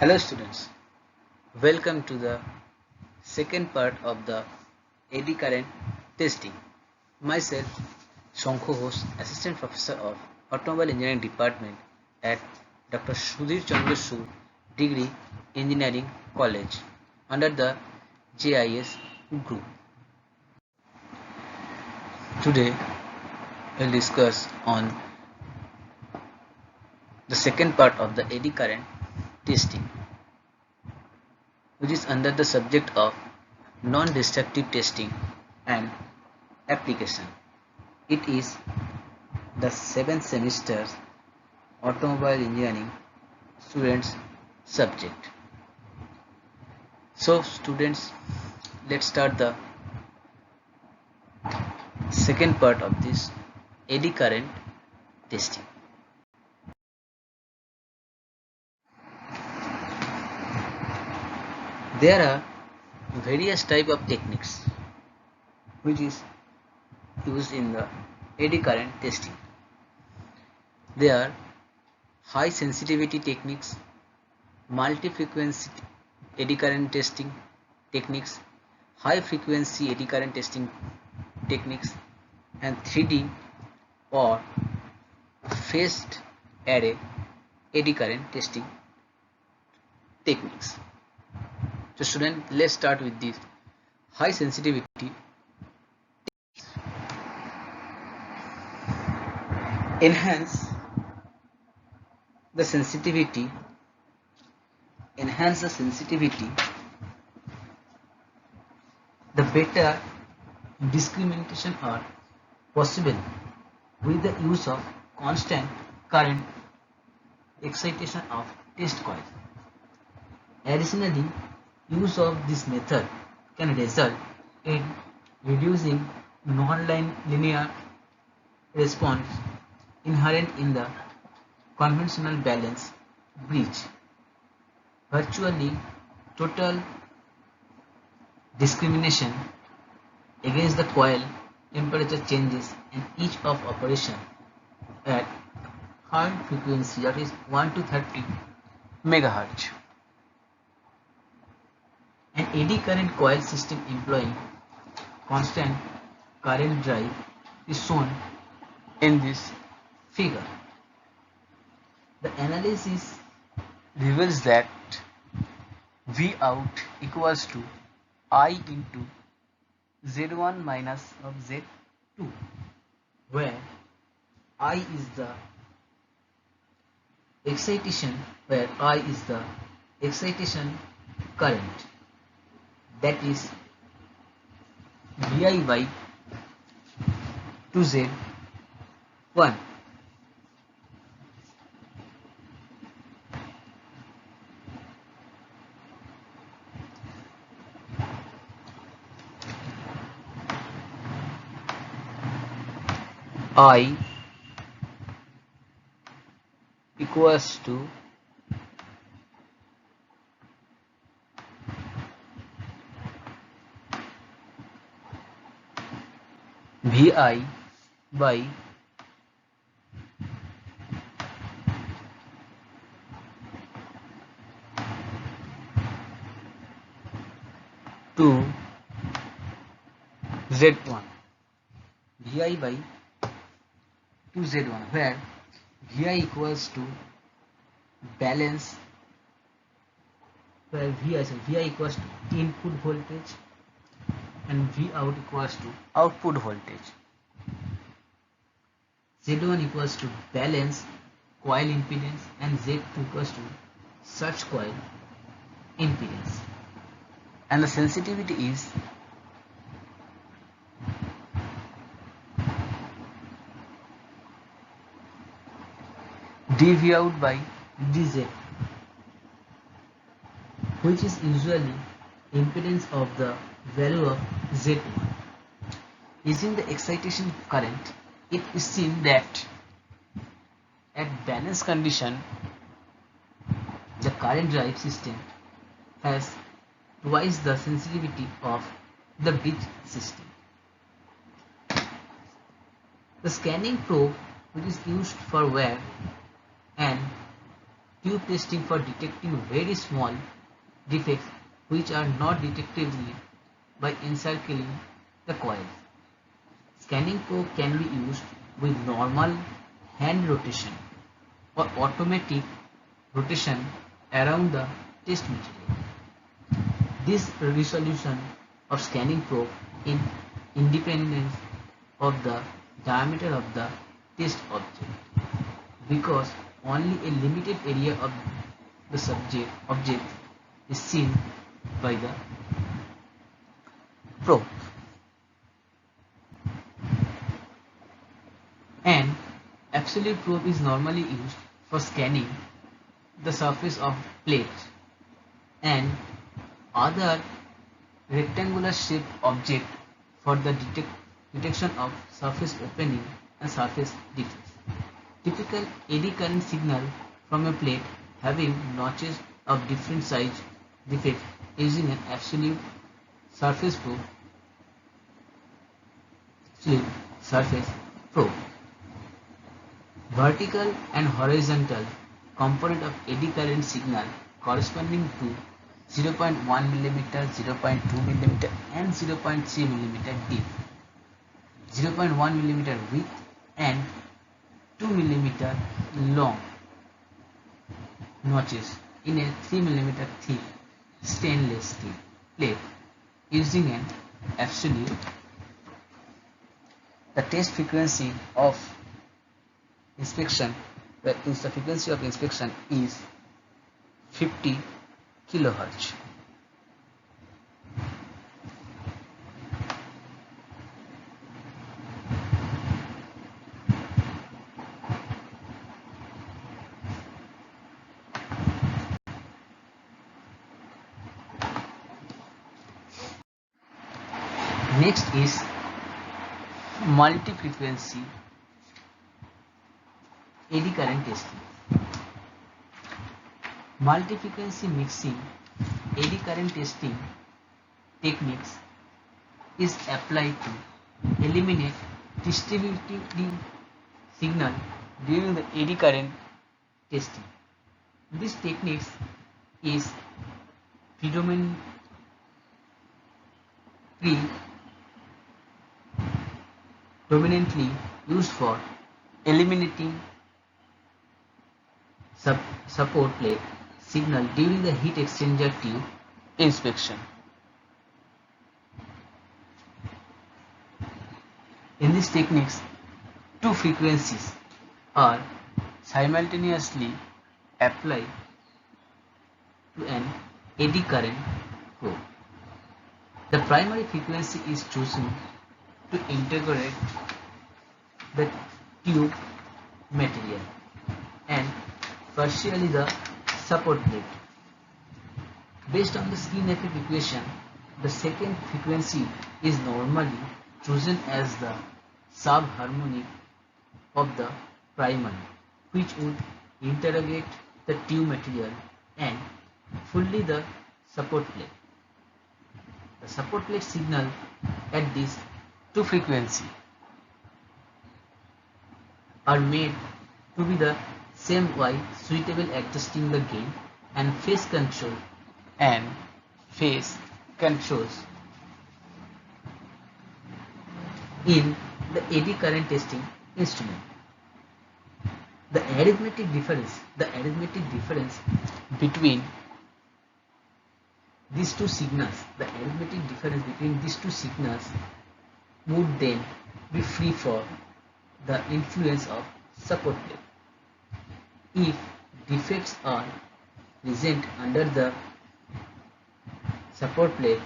Hello students, welcome to the second part of the eddy current testing. Myself, Shankho Ghosh, Assistant Professor of Automobile Engineering Department at Dr. Sudhir Chandra Sur Degree Engineering College under the JIS group. Today, we'll discuss on the second part of the eddy current testing, which is under the subject of non-destructive testing and application. It is the 7th semester automobile engineering students subject. So students, let's start the second part of this eddy current testing. There are various type of techniques which is used in the eddy current testing. There are high sensitivity techniques, multi-frequency eddy current testing techniques, high frequency eddy current testing techniques, and 3D or phased array eddy current testing techniques. So student, let's start with this high sensitivity. Enhance the sensitivity, the better discrimination are possible with the use of constant current excitation of test coil. Additionally, use of this method can result in reducing non-linear response inherent in the conventional balance bridge. Virtually total discrimination against the coil temperature changes in each of operation at high frequency, that is 1 to 30 MHz. An eddy current coil system employing constant current drive is shown in this figure. The analysis reveals that V out equals to I into Z1 minus of Z2, where I is the excitation, current, that is Vi by 2Z1. I equals to Vi by 2Z1. Vi by 2Z1, where Vi equals to balance, where Vi equals to input voltage and V out equals to output voltage. Z1 equals to balance coil impedance and Z2 equals to such coil impedance. And the sensitivity is dV out by dZ, which is usually impedance of the value of Z1. Using the excitation current, it is seen that at balance condition, the current drive system has twice the sensitivity of the bridge system. The scanning probe, which is used for wear and tube testing for detecting very small defects which are not detectable by encircling the coil. Scanning probe can be used with normal hand rotation or automatic rotation around the test material. This resolution of scanning probe in independence of the diameter of the test object, because only a limited area of the object is seen by the probe. An absolute probe is normally used for scanning the surface of plates and other rectangular shaped object for the detection of surface opening and surface defects. Typical eddy current signal from a plate having notches of different size defect using an absolute surface probe. Vertical and horizontal component of eddy current signal corresponding to 0.1 mm, 0.2 mm and 0.3 mm deep, 0.1 mm width and 2 mm long notches in a 3 mm thick stainless steel plate using an absolute. The test frequency of inspection, the frequency of inspection is 50 kilohertz. Next is multi-frequency eddy current testing. Multi-frequency mixing eddy current testing techniques is applied to eliminate distributing signal during the eddy current testing. This technique is dominantly used for eliminating support plate signal during the heat exchanger tube inspection. In these techniques, two frequencies are simultaneously applied to an eddy current probe. The primary frequency is chosen to integrate the tube material and partially the support plate. Based on the skin effect equation, the second frequency is normally chosen as the subharmonic of the primary, which would interrogate the tube material and fully the support plate. The support plate signal at these two frequencies are made to be the same while suitable adjusting the gain and phase controls in the eddy current testing instrument. The arithmetic difference between these two signals, would then be free for the influence of support plate. If defects are present under the support plate,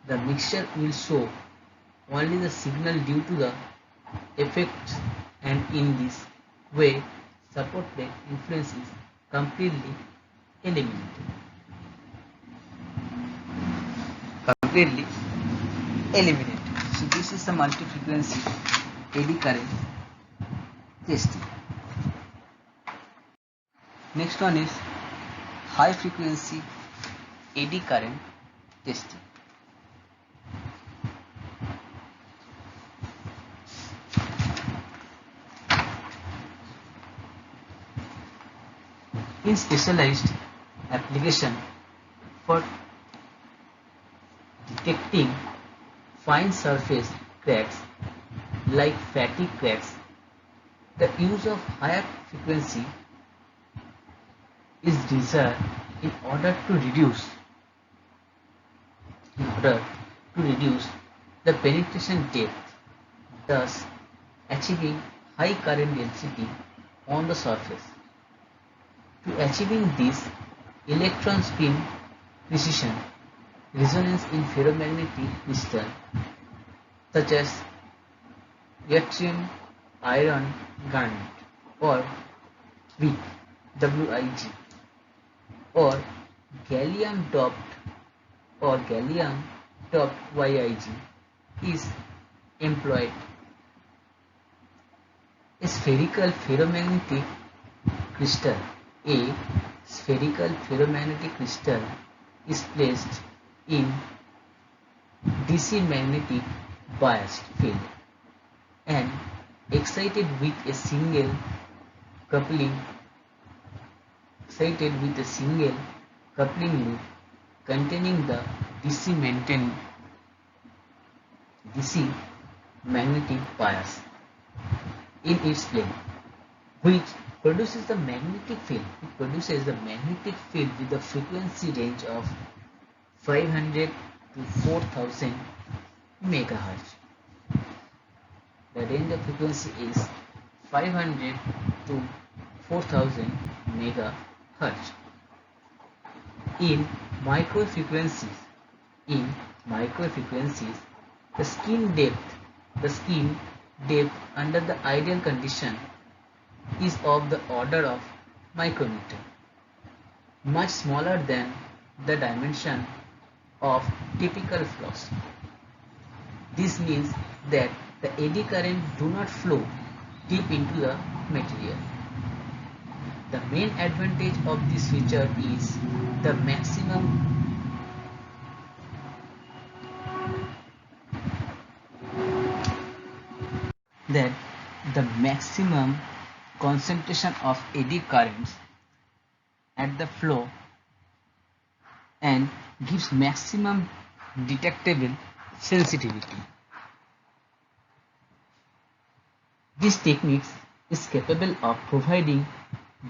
the mixture will show only the signal due to the effects, and in this way support plate influence is completely eliminated. So this is the multi-frequency eddy current testing. Next one is high frequency eddy current testing. In specialized application for detecting fine surface cracks like fatigue cracks, the use of higher frequency is desired in order to reduce in order to reduce the penetration depth, thus achieving high current density on the surface. To achieving this, electron spin precision resonance in ferromagnetic crystal such as yttrium iron garnet or WIG or gallium doped YIG is employed. A spherical ferromagnetic crystal A spherical ferromagnetic crystal is placed in DC magnetic biased field and excited with a single coupling loop containing the DC magnetic bias in its plane, which produces the magnetic field. It produces the magnetic field with the frequency range of 500 to 4000 megahertz. The range of frequency is 500 to 4000 megahertz. In microfrequencies, the skin depth under the ideal condition is of the order of micrometer, much smaller than the dimension of typical flaws. This means that the eddy current do not flow deep into the material. The main advantage of this feature is the maximum concentration of eddy currents at the flow and gives maximum detectable sensitivity. This technique is capable of providing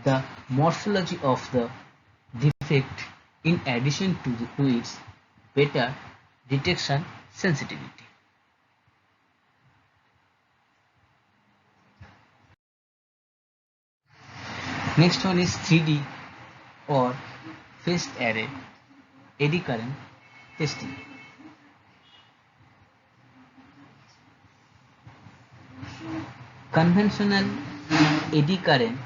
the morphology of the defect in addition to its better detection sensitivity. Next one is 3D or phased array eddy current testing. Conventional eddy current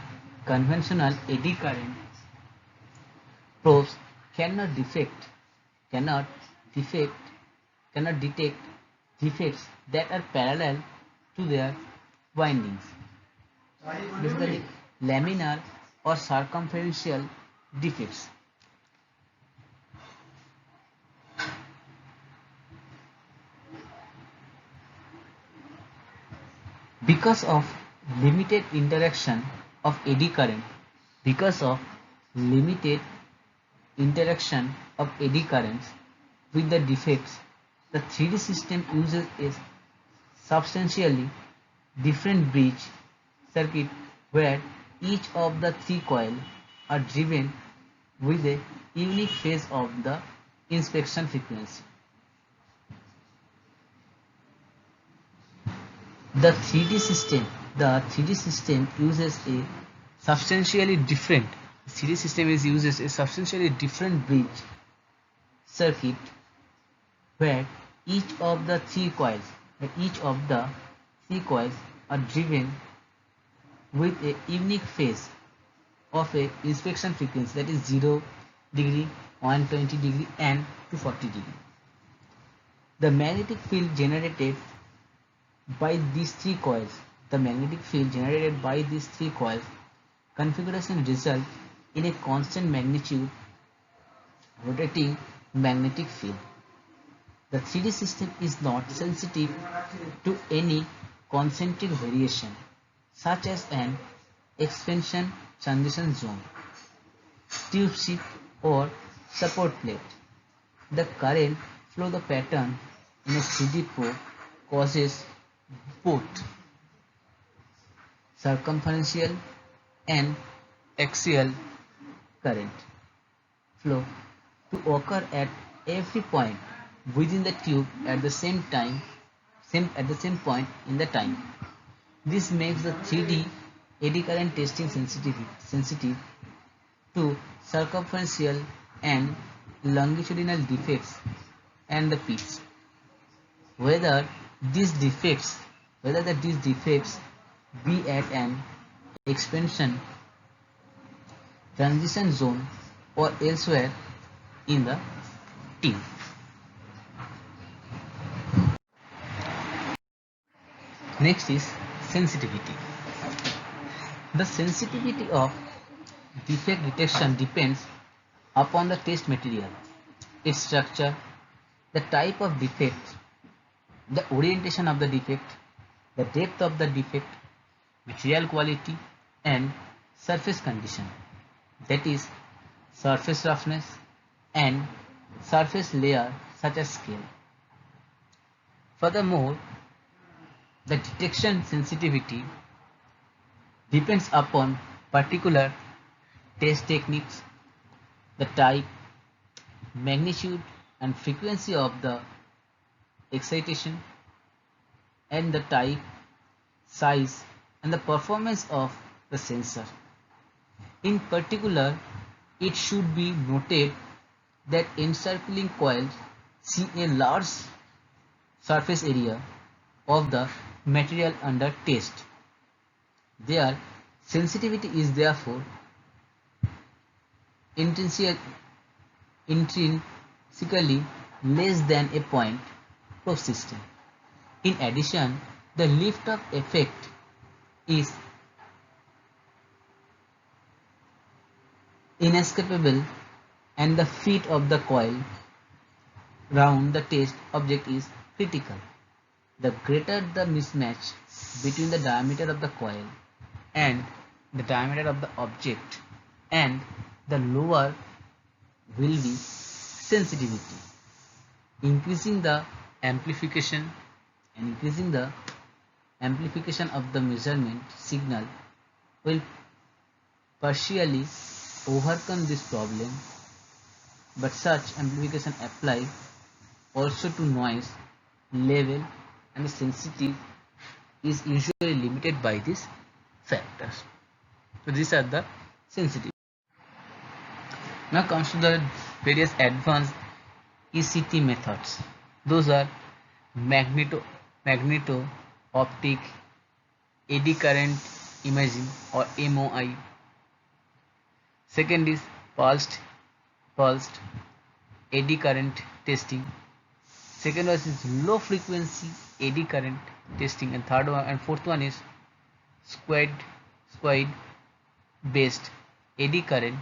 probes cannot detect defects that are parallel to their windings, basically laminar or circumferential defects. Because of limited interaction of eddy currents with the defects, the 3D system uses a substantially different bridge circuit where each of the three coils are driven with a unique phase of the inspection frequency. The 3D system uses a substantially different bridge circuit where each of the three coils are driven with a unique phase of a inspection frequency, that is 0 degree, 120 degree and 240 degree. The magnetic field generated by these three coils configuration result in a constant magnitude rotating magnetic field. The 3D system is not sensitive to any concentric variation such as an expansion transition zone. tube sheet or support plate. The current flow the pattern in a CD probe causes both circumferential and axial current flow to occur at every point within the tube at the same point in the time. This makes the 3D eddy current testing sensitive to circumferential and longitudinal defects and the pitch. Whether these defects be at an expansion transition zone or elsewhere in the tube. Next is sensitivity. The sensitivity of defect detection depends upon the test material, its structure, the type of defect, the orientation of the defect, the depth of the defect, material quality, and surface condition, that is, surface roughness and surface layer such as scale. Furthermore, the detection sensitivity depends upon particular test techniques, the type, magnitude and frequency of the excitation, and the type, size and the performance of the sensor. In particular, it should be noted that encircling coils see a large surface area of the material under test. Their sensitivity is therefore intrinsically less than a point probe system. In addition, the lift-off effect is inescapable and the fit of the coil round the test object is critical. The greater the mismatch between the diameter of the coil and the diameter of the object, and the lower will be sensitivity. Increasing the amplification of the measurement signal will partially overcome this problem, but such amplification applies also to noise level, and the sensitivity is usually limited by these factors. So these are the sensitivity. Now comes to the various advanced ECT methods. Those are magneto-optic eddy current imaging or MOI. Second is pulsed eddy current testing. Second one is low frequency eddy current testing, and fourth one is squared based eddy current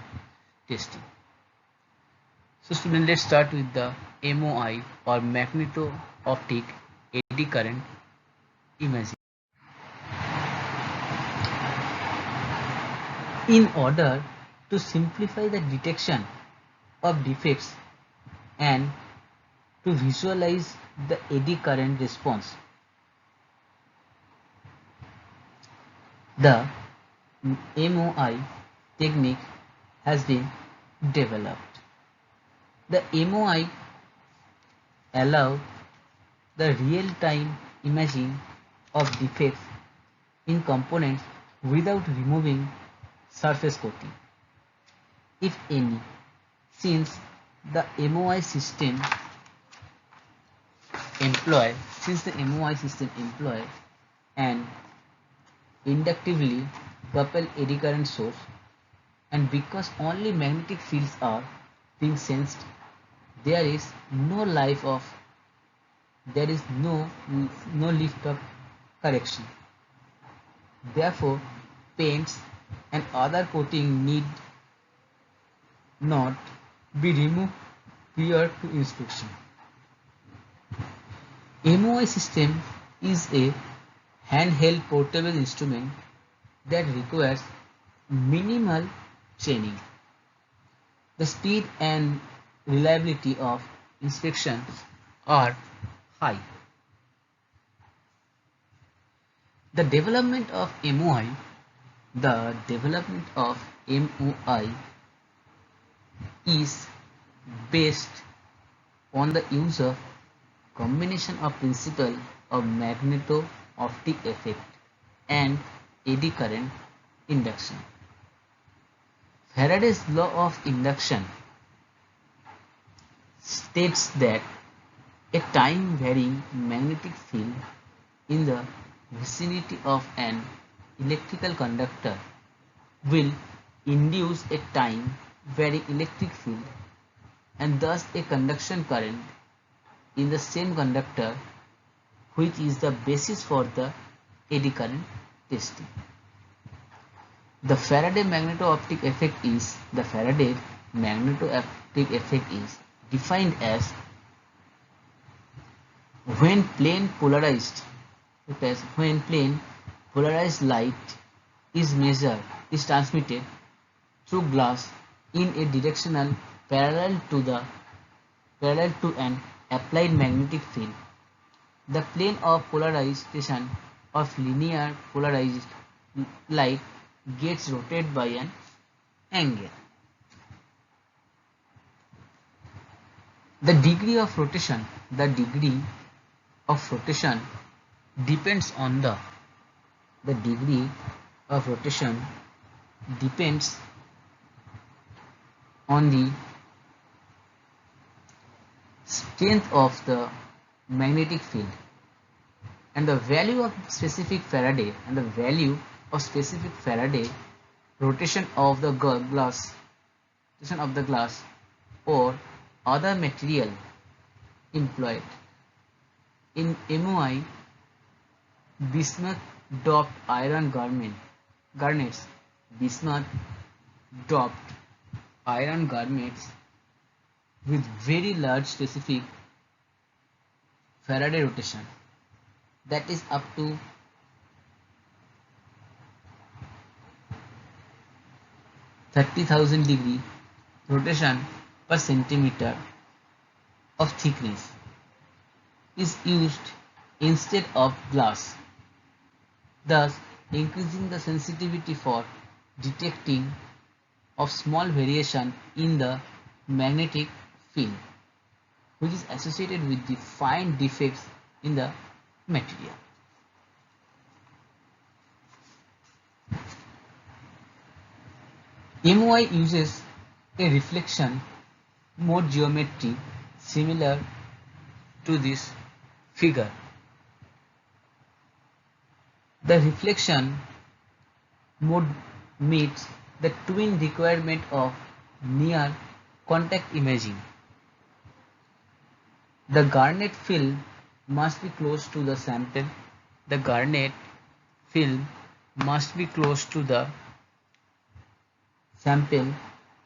testing. So students, let's start with the MOI or magneto-optic eddy current imaging. In order to simplify the detection of defects and to visualize the eddy current response, the MOI technique has been developed. The MOI allows the real-time imaging of defects in components without removing surface coating, if any, since the MOI system employ an inductively coupled eddy current source, and because only magnetic fields are being sensed, there is no lift-off correction. Therefore, paints and other coating need not be removed prior to inspection. MOI system is a handheld portable instrument that requires minimal training. The speed and reliability of inspections are high. The development of MOI is based on the use of combination of principle of magneto-optic effect and eddy current induction. Faraday's law of induction states that a time-varying magnetic field in the vicinity of an electrical conductor will induce a time-varying electric field and thus a conduction current in the same conductor, which is the basis for the eddy current testing. The Faraday magneto-optic effect is defined as when plane polarized light is transmitted through glass in a directional parallel to an applied magnetic field. The plane of polarization of linear polarized light gets rotated by an angle. The degree of rotation depends on the strength of the magnetic field and the value of specific Faraday rotation of the glass or other material employed. In MOI, bismuth doped iron garnets with very large specific Faraday rotation, that is up to 30,000 degree rotation per centimeter of thickness, is used instead of glass, thus increasing the sensitivity for detecting of small variation in the magnetic field, which is associated with the fine defects in the material. MOI uses a reflection mode geometry similar to this figure. The reflection mode meets the twin requirement of near contact imaging. The garnet film must be close to the sample.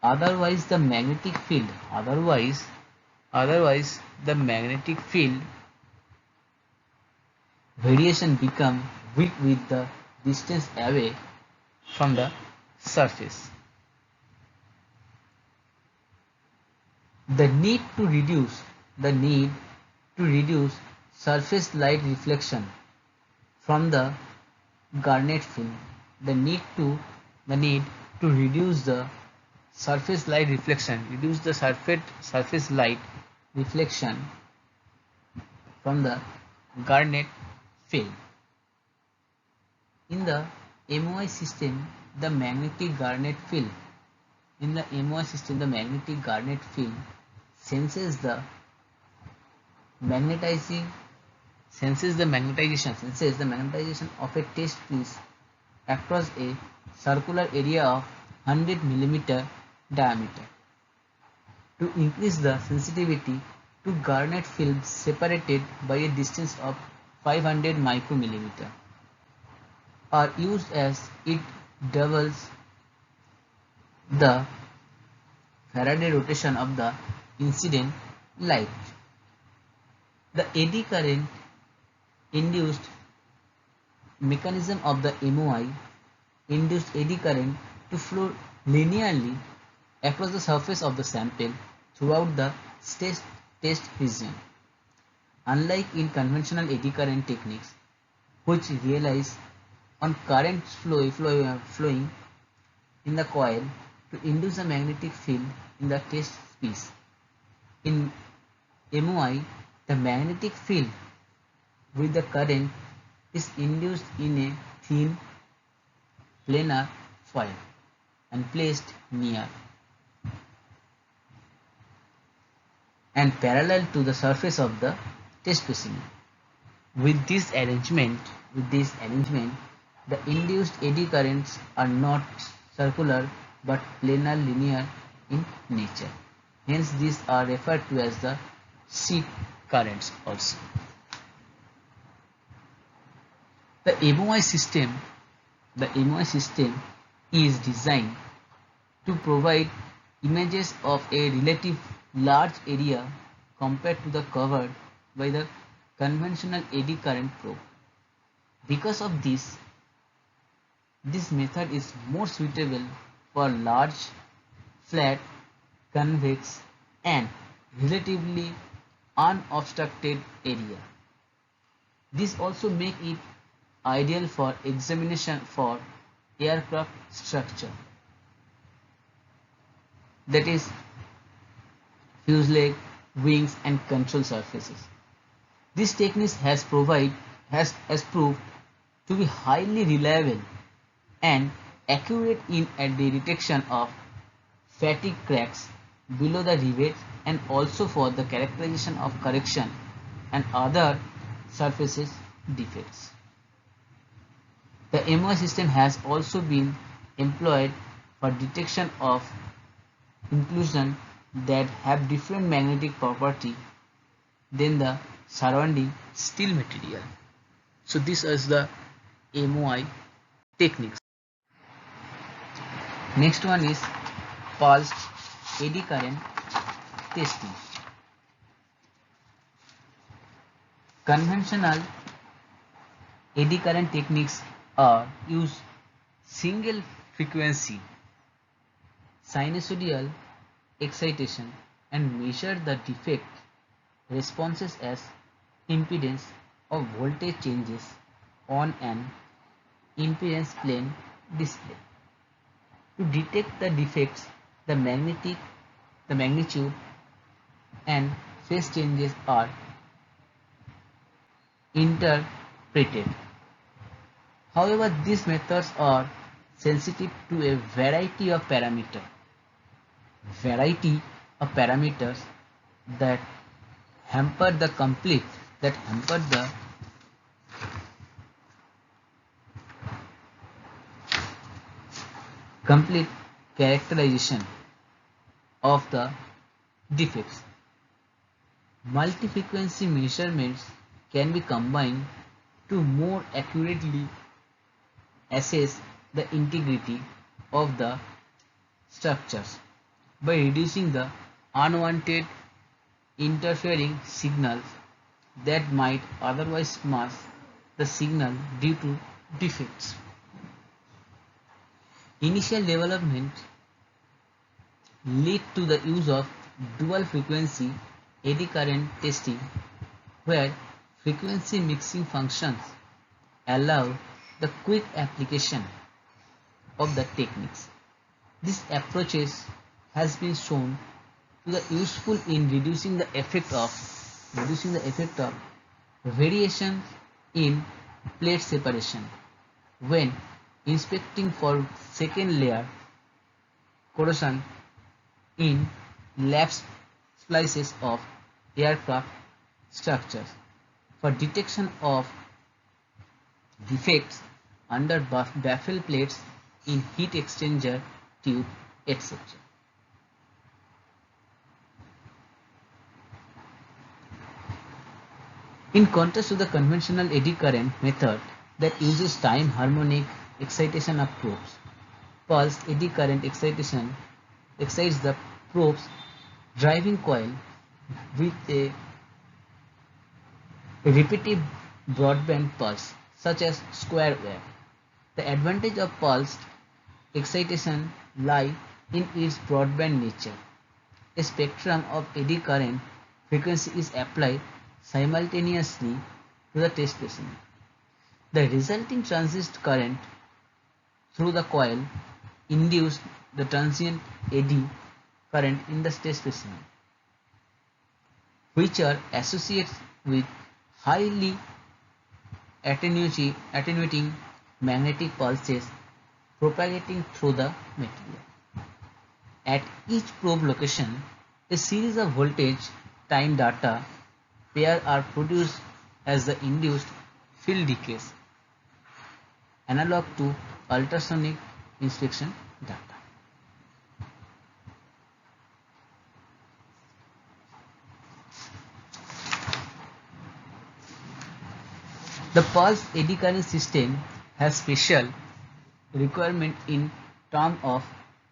Otherwise the magnetic field variation become weak with the distance away from the surface. The need to reduce surface light reflection from the garnet film. The need to reduce the surface light reflection from the garnet film. In the MOI system, the magnetic garnet film senses the magnetization of a test piece across a circular area of 100 mm diameter. To increase the sensitivity to garnet films separated by a distance of 500 micrometer are used as it doubles the Faraday rotation of the incident light. The eddy current induced mechanism of the MOI induced eddy current to flow linearly across the surface of the sample throughout the test region. Unlike in conventional eddy current techniques, which relies on current flowing in the coil to induce a magnetic field in the test piece. In MOI, the magnetic field with the current is induced in a thin planar foil and placed near and parallel to the surface of the test specimen. With this arrangement, the induced eddy currents are not circular but planar linear in nature. Hence, these are referred to as the seed currents also. The MOI system is designed to provide images of a relative large area compared to the covered by the conventional eddy current probe. Because of this method is more suitable for large, flat, convex and relatively unobstructed area. This also makes it ideal for examination for aircraft structure, that is fuselage, wings and control surfaces. This technique has proved to be highly reliable and accurate in at the detection of fatigue cracks below the rivets and also for the characterization of correction and other surfaces defects. The MOI system has also been employed for detection of inclusion that have different magnetic property than the surrounding steel material. So this is the MOI techniques. Next one is pulsed eddy current testing. Conventional eddy current techniques are use single frequency sinusoidal excitation and measure the defect responses as impedance or voltage changes on an impedance plane display. To detect the defects, the magnitude and phase changes are interpreted. However, these methods are sensitive to a variety of parameters that hamper the complete characterization of the defects. Multi-frequency measurements can be combined to more accurately assess the integrity of the structures by reducing the unwanted interfering signals that might otherwise mask the signal due to defects. Initial development led to the use of dual frequency eddy current testing, where frequency mixing functions allow the quick application of the techniques. This approach has been shown to be useful in reducing the effect of variations in plate separation when inspecting for second layer corrosion in lap splices of aircraft structures, for detection of defects under baffle plates in heat exchanger tube, etc. In contrast to the conventional eddy current method that uses time harmonic excitation of probes, pulsed eddy current excitation excites the probe's driving coil with a repetitive broadband pulse, such as square wave. The advantage of pulsed excitation lies in its broadband nature. A spectrum of eddy current frequency is applied simultaneously to the test specimen. The resulting transient current through the coil induced the transient eddy current in the test specimen, which are associated with highly attenuating magnetic pulses propagating through the material. At each probe location, a series of voltage time data pairs are produced as the induced field decays, analog to ultrasonic inspection data. The pulse eddy current system has special requirement in terms of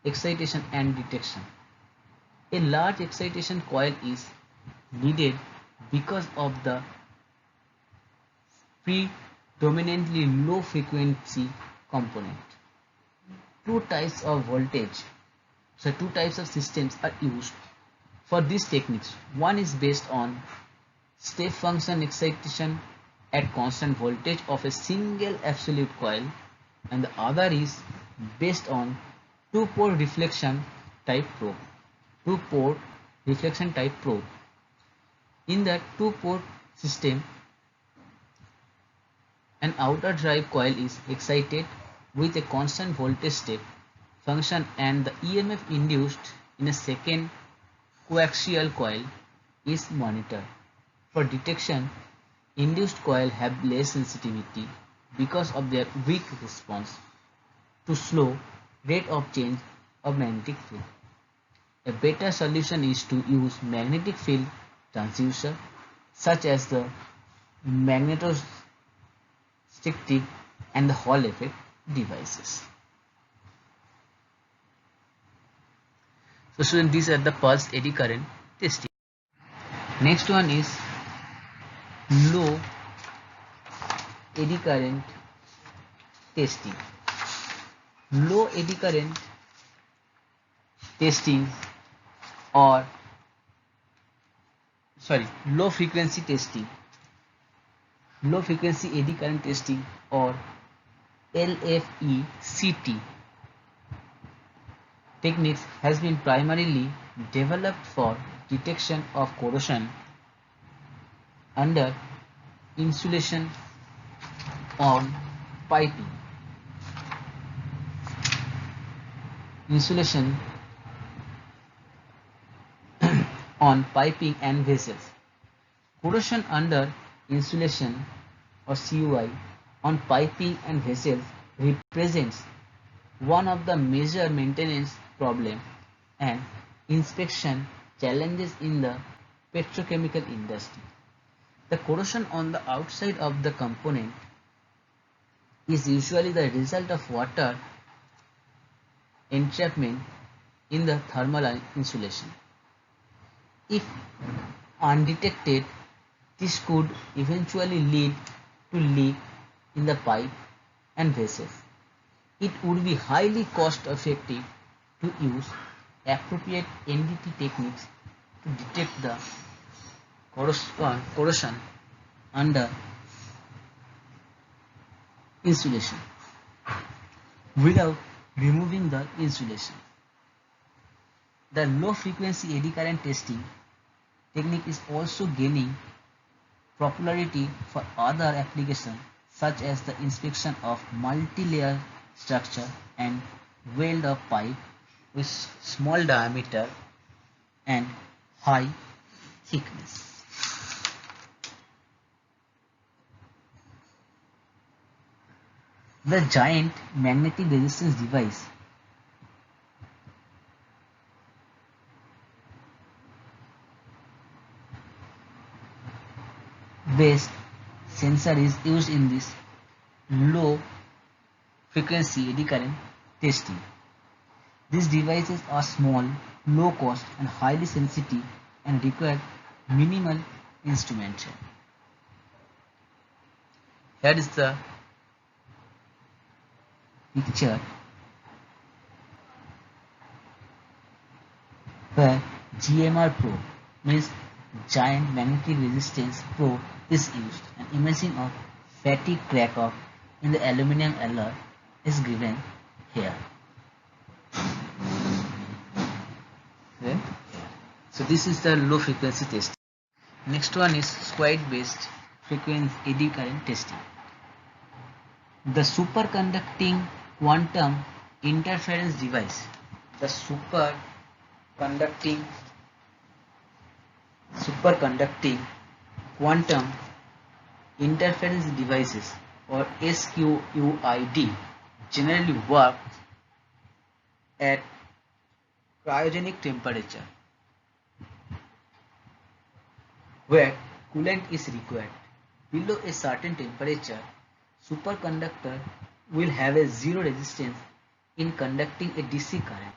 excitation and detection. A large excitation coil is needed because of the predominantly low frequency component. Two types of systems are used for these techniques. One is based on step function excitation at constant voltage of a single absolute coil, and the other is based on two-port reflection type probe. Two-port reflection type probe. In the two-port system, an outer drive coil is excited with a constant voltage step function, and the EMF induced in a second coaxial coil is monitored. For detection, induced coils have less sensitivity because of their weak response to slow rate of change of magnetic field. A better solution is to use magnetic field transducer such as the magnetostrictive and the Hall effect devices. So students, these are the pulse eddy current testing. Next one is low eddy current testing. Low eddy current testing or low frequency testing, low frequency eddy current testing or LFECT techniques has been primarily developed for detection of corrosion under insulation on piping. Insulation on piping and vessels. Corrosion under insulation or CUI on piping and vessels represents one of the major maintenance problems and inspection challenges in the petrochemical industry. The corrosion on the outside of the component is usually the result of water entrapment in the thermal insulation. If undetected, this could eventually lead to leak in the pipe and vessels. It would be highly cost effective to use appropriate NDT techniques to detect the corrosion under insulation without removing the insulation. The low frequency eddy current testing technique is also gaining popularity for other applications such as the inspection of multi-layer structure and weld of pipe with small diameter and high thickness. The giant magnetic resistance device based sensor is used in this low frequency eddy current testing. These devices are small, low cost and highly sensitive and require minimal instrumentation. Here is the picture where GMR probe means giant magnetic resistance probe is used. An imaging of fatty crack off in the aluminum alloy is given here. Okay. So this is the low frequency test. Next one is SQUIDE based frequency eddy current testing. The superconducting quantum interference device. The superconducting quantum interference devices, or SQUID, generally work at cryogenic temperature where coolant is required. Below a certain temperature, superconductor will have a zero resistance in conducting a DC current,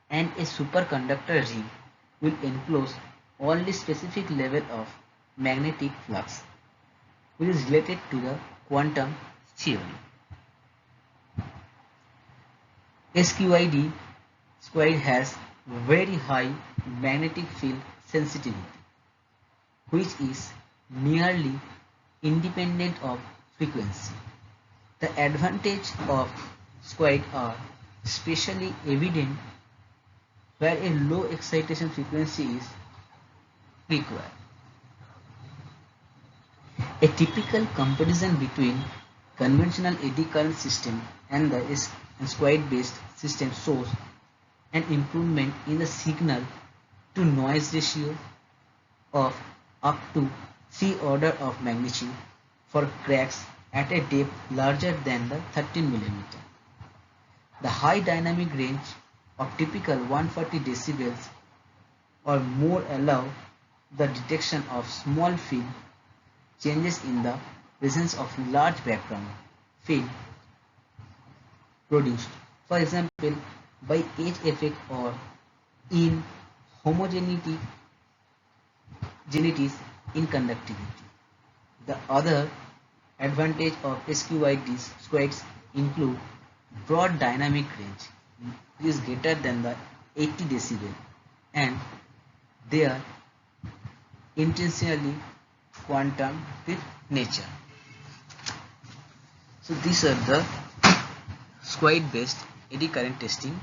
and a superconductor ring will enclose only specific level of magnetic flux, which is related to the quantum theory. SQID has very high magnetic field sensitivity, which is nearly independent of frequency. The advantage of SQUID are especially evident where a low excitation frequency is required. A typical comparison between conventional eddy current system and the SQUID based system shows an improvement in the signal to noise ratio of up to 3 order of magnitude for cracks at a depth larger than the 13 mm. The high dynamic range of typical 140 decibels or more allow the detection of small field changes in the presence of large background field produced, for example, by edge effect or in homogeneities in conductivity. The other advantage of SQIDs include broad dynamic range, which is greater than the 80 decibel, and they are intrinsically quantum with nature. So these are the SQUID based eddy current testing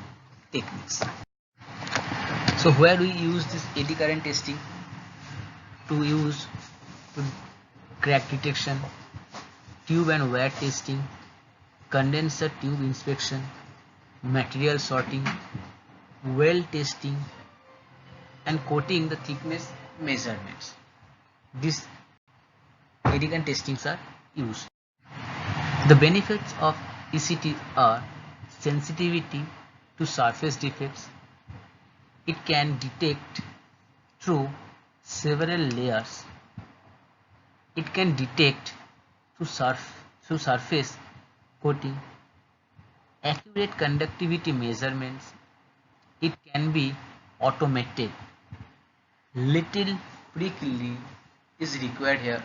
techniques. So where do we use this eddy current testing? To crack detection, tube and wire testing, condenser tube inspection, material sorting, weld testing, and coating the thickness measurements. These eddy current testings are used. The benefits of ECT are sensitivity to surface defects. It can detect through several layers. It can detect through surface coating, accurate conductivity measurements. It can be automated. Little pre-cleaning is required here,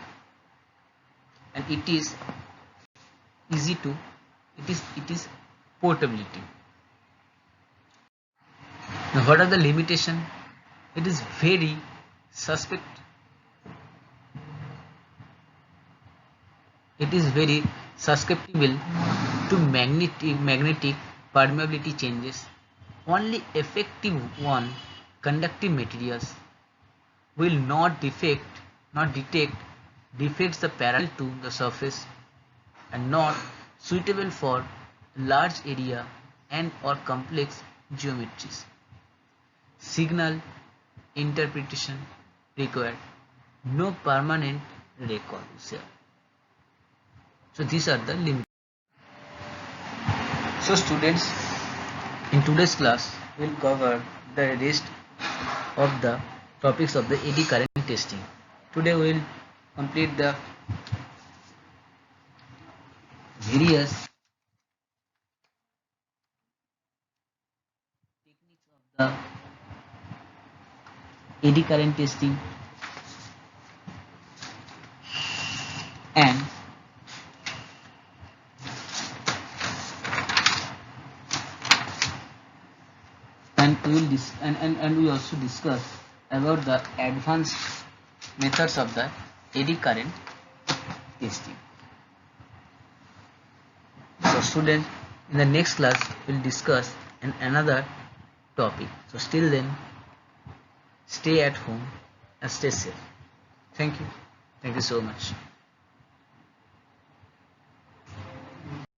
and it is easy to it is portability. Now what are the limitations? It is very susceptible to magnetic permeability changes. Only effective conductive materials will not detect defects the parallel to the surface, and not suitable for large area and or complex geometries. Signal interpretation required. No permanent record is here. So these are the limits. So students, in today's class we will cover the rest of the topics of the eddy current testing. Today we will complete the various techniques of the eddy current testing and we will and we also discuss about the advanced methods of the eddy current testing. So students, in the next class we'll discuss another topic. So still then, stay at home and stay safe. Thank you so much.